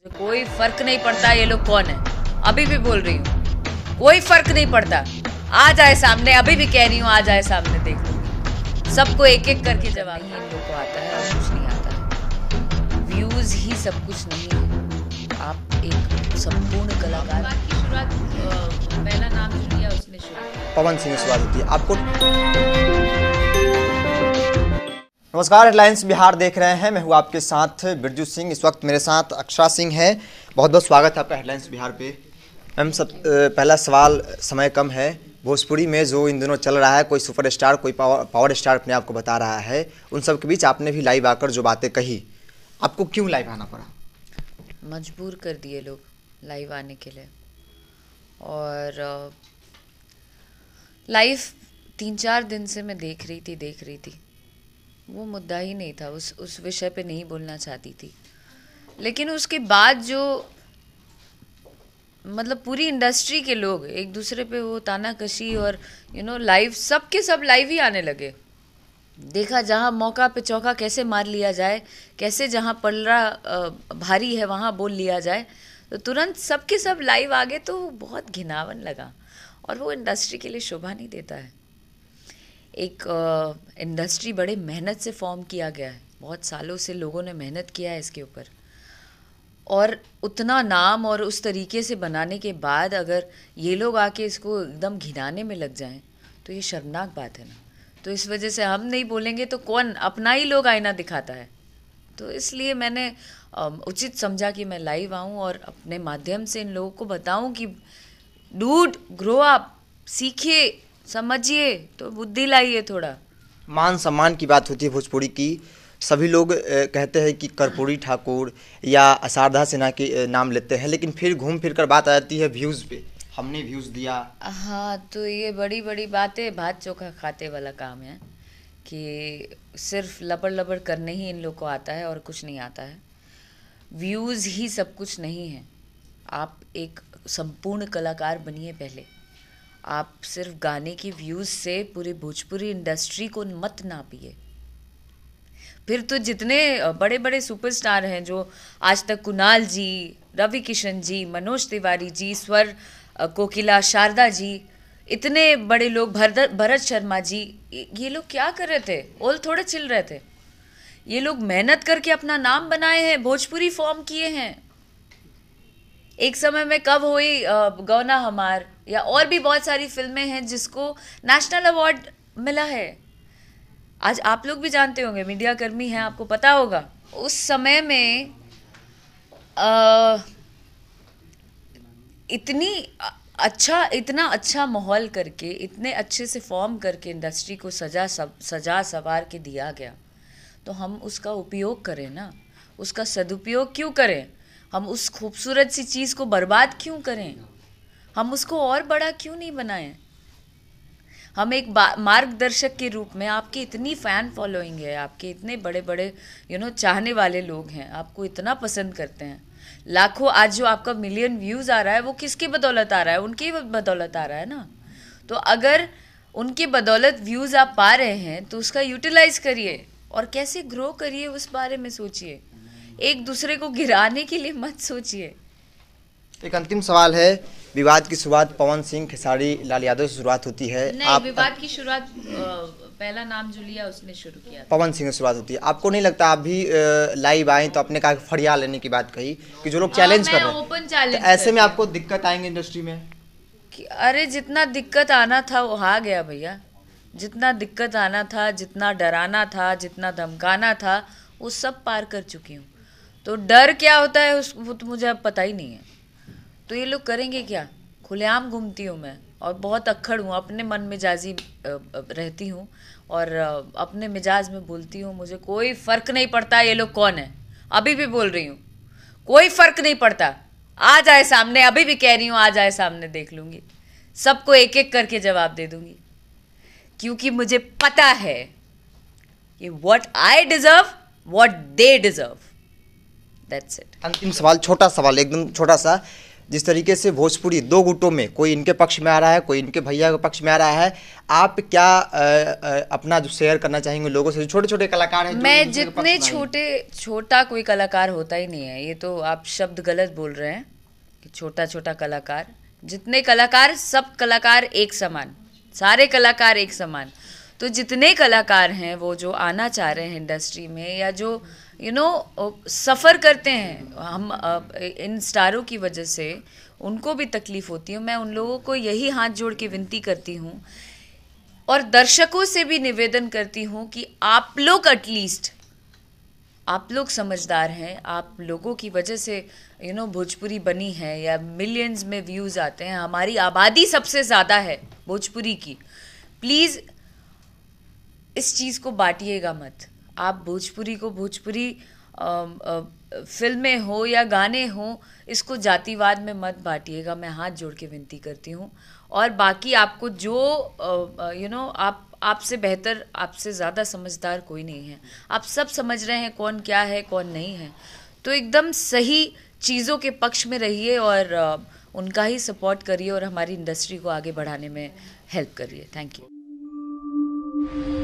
कोई फर्क नहीं पड़ता ये लोग कौन है। अभी भी बोल रही हूँ, कोई फर्क नहीं पड़ता। आ जाए सामने, अभी भी कह रही हूँ, आ जाए सामने, देख लो। सबको एक एक करके जवाब नहीं इन लोग को आता है और कुछ नहीं आता है। व्यूज ही सब कुछ नहीं है। आप एक संपूर्ण कलाकार की शुरुआत पहला नाम जो लिया उसने शुरू पवन सिंह से शुरुआत होती है आपको। नमस्कार, हेडलाइंस बिहार देख रहे हैं। मैं हूं आपके साथ बिरजू सिंह। इस वक्त मेरे साथ अक्षरा सिंह है। बहुत बहुत स्वागत है आपका हेडलाइंस बिहार पे। मैम, पहला सवाल, समय कम है। भोजपुरी में जो इन दिनों चल रहा है, कोई सुपरस्टार, कोई पावर स्टार अपने आप को बता रहा है, उन सब के बीच आपने भी लाइव आकर जो बातें कही, आपको क्यों लाइव आना पड़ा? मजबूर कर दिए लोग लाइव आने के लिए। और लाइव 3-4 दिन से मैं देख रही थी। वो मुद्दा ही नहीं था, उस विषय पे नहीं बोलना चाहती थी। लेकिन उसके बाद जो मतलब पूरी इंडस्ट्री के लोग एक दूसरे पे वो तानाकशी और लाइव, सबके सब लाइव ही आने लगे। देखा जहाँ मौका पे चौका कैसे मार लिया जाए, कैसे जहाँ पलड़ा भारी है वहाँ बोल लिया जाए, तो तुरंत सबके सब लाइव आ गए। तो बहुत घिनावन लगा और वो इंडस्ट्री के लिए शोभा नहीं देता है। एक इंडस्ट्री बड़े मेहनत से फॉर्म किया गया है, बहुत सालों से लोगों ने मेहनत किया है इसके ऊपर, और उतना नाम और उस तरीके से बनाने के बाद अगर ये लोग आके इसको एकदम घिनाने में लग जाएं तो ये शर्मनाक बात है ना। तो इस वजह से हम नहीं बोलेंगे तो कौन, अपना ही लोग आईना दिखाता है। तो इसलिए मैंने उचित समझा कि मैं लाइव आऊँ और अपने माध्यम से इन लोगों को बताऊँ कि डूड, ग्रो अप, सीखिए, समझिए, तो बुद्धि लाइए थोड़ा। मान सम्मान की बात होती है भोजपुरी की। सभी लोग कहते हैं कि कर्पूरी ठाकुर या शारदा सिन्हा के नाम लेते हैं, लेकिन फिर घूम फिर कर बात आ जाती है व्यूज़ पे। हमने व्यूज़ दिया। हाँ, तो ये बड़ी बड़ी बातें, भात चोखा खाते वाला काम है कि सिर्फ लबड़ लबड़ करने ही इन लोग को आता है और कुछ नहीं आता है। व्यूज़ ही सब कुछ नहीं है। आप एक संपूर्ण कलाकार बनिए पहले। आप सिर्फ गाने की व्यूज़ से पूरी भोजपुरी इंडस्ट्री को मत नापिए। फिर तो जितने बड़े बड़े सुपरस्टार हैं जो आज तक, कुणाल जी, रवि किशन जी, मनोज तिवारी जी, स्वर कोकिला, शारदा जी, इतने बड़े लोग, भरत शर्मा जी, ये लोग क्या कर रहे थे? ओल थोड़े चिल रहे थे। ये लोग मेहनत करके अपना नाम बनाए हैं, भोजपुरी फॉर्म किए हैं। एक समय में कब हुई गौना हमार, या और भी बहुत सारी फिल्में हैं जिसको नेशनल अवार्ड मिला है। आज आप लोग भी जानते होंगे, मीडिया कर्मी हैं, आपको पता होगा उस समय में इतना अच्छा माहौल करके, इतने अच्छे से फॉर्म करके इंडस्ट्री को सजा सवार के दिया गया। तो हम उसका उपयोग करें ना, उसका सदुपयोग क्यों करें? हम उस खूबसूरत सी चीज़ को बर्बाद क्यों करें? हम उसको और बड़ा क्यों नहीं बनाएं? हम एक मार्गदर्शक के रूप में, आपकी इतनी फ़ैन फॉलोइंग है, आपके इतने बड़े बड़े चाहने वाले लोग हैं, आपको इतना पसंद करते हैं, लाखों, आज जो आपका मिलियन व्यूज़ आ रहा है वो किसकी बदौलत आ रहा है? उनकी बदौलत आ रहा है ना। तो अगर उनके बदौलत व्यूज़ आप पा रहे हैं तो उसका यूटिलाइज़ करिए और कैसे ग्रो करिए उस बारे में सोचिए। एक दूसरे को गिराने के लिए मत सोचिए। एक अंतिम सवाल है। विवाद की शुरुआत पवन सिंह, खेसारी लाल यादव से शुरुआत होती है। नहीं, विवाद की शुरुआत पहला नाम जो लिया उसने शुरू किया, पवन सिंह से शुरुआत होती है। आपको नहीं लगता आप भी लाइव आए तो अपने कहा फरिया लेने की बात कही कि जो लोग चैलेंज कर रहे हैं, ओपन चैलेंज, तो ऐसे में आपको दिक्कत आएंगे इंडस्ट्री में? कि अरे जितना दिक्कत आना था वो आ गया भैया। जितना दिक्कत आना था, जितना डराना था, जितना धमकाना था, वो सब पार कर चुकी हूँ। तो डर क्या होता है वो तो मुझे अब पता ही नहीं है। तो ये लोग करेंगे क्या? खुलेआम घूमती हूँ मैं और बहुत अक्खड़ हूँ, अपने मन मिजाजी रहती हूँ और अपने मिजाज में बोलती हूँ। मुझे कोई फ़र्क नहीं पड़ता ये लोग कौन है। अभी भी बोल रही हूँ, कोई फ़र्क नहीं पड़ता। आ जाए सामने, अभी भी कह रही हूँ, आ जाए सामने, देख लूँगी। सबको एक एक करके जवाब दे दूँगी, क्योंकि मुझे पता है कि what I deserve, what they deserve. That's it. अंतिम सवाल, छोटा सवाल, एकदम छोटा सा। जिस तरीके से भोजपुरी दो गुटों में, कोई इनके पक्ष में आ रहा है, कोई इनके भैया के पक्ष में आ रहा है, आप क्या अपना जो शेयर करना चाहेंगे लोगों से, जो छोटे छोटे कलाकार हैं? मैं जितने छोटा कोई कलाकार होता ही नहीं है, ये तो आप शब्द गलत बोल रहे हैं कि छोटा छोटा कलाकार। जितने कलाकार, सब कलाकार एक समान, सारे कलाकार एक समान। तो जितने कलाकार हैं वो जो आना चाह रहे हैं इंडस्ट्री में, या जो सफ़र करते हैं, हम इन स्टारों की वजह से उनको भी तकलीफ़ होती है। मैं उन लोगों को यही हाथ जोड़ के विनती करती हूँ और दर्शकों से भी निवेदन करती हूँ कि आप लोग एटलीस्ट, आप लोग समझदार हैं, आप लोगों की वजह से भोजपुरी बनी है या मिलियंस में व्यूज़ आते हैं, हमारी आबादी सबसे ज़्यादा है भोजपुरी की। प्लीज़ इस चीज़ को बांटिएगा मत। आप भोजपुरी को, भोजपुरी फिल्में हो या गाने हो, इसको जातिवाद में मत बांटिएगा, मैं हाथ जोड़ के विनती करती हूँ। और बाकी आपको जो आपसे बेहतर, आपसे ज़्यादा समझदार कोई नहीं है। आप सब समझ रहे हैं कौन क्या है, कौन नहीं है। तो एकदम सही चीज़ों के पक्ष में रहिए और उनका ही सपोर्ट करिए और हमारी इंडस्ट्री को आगे बढ़ाने में हेल्प करिए। Thank you.